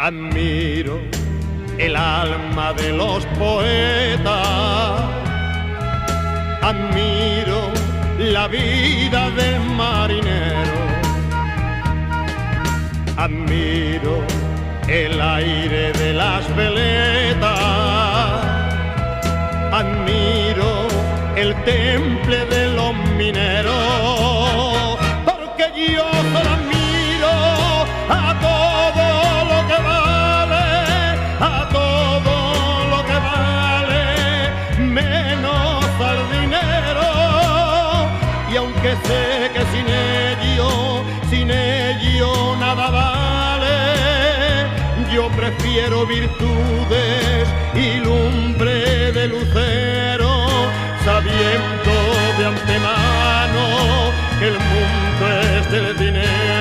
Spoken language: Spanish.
Admiro el alma de los poetas, admiro la vida del marinero, admiro el aire de las veletas, admiro el temple de los mineros, porque yo solo admiro a todo lo que vale, a todo lo que vale, menos al dinero. Y aunque sé que sin ello nada vale, yo prefiero virtudes y lumbre de lucero, sabiendo de antemano que el mundo es del dinero.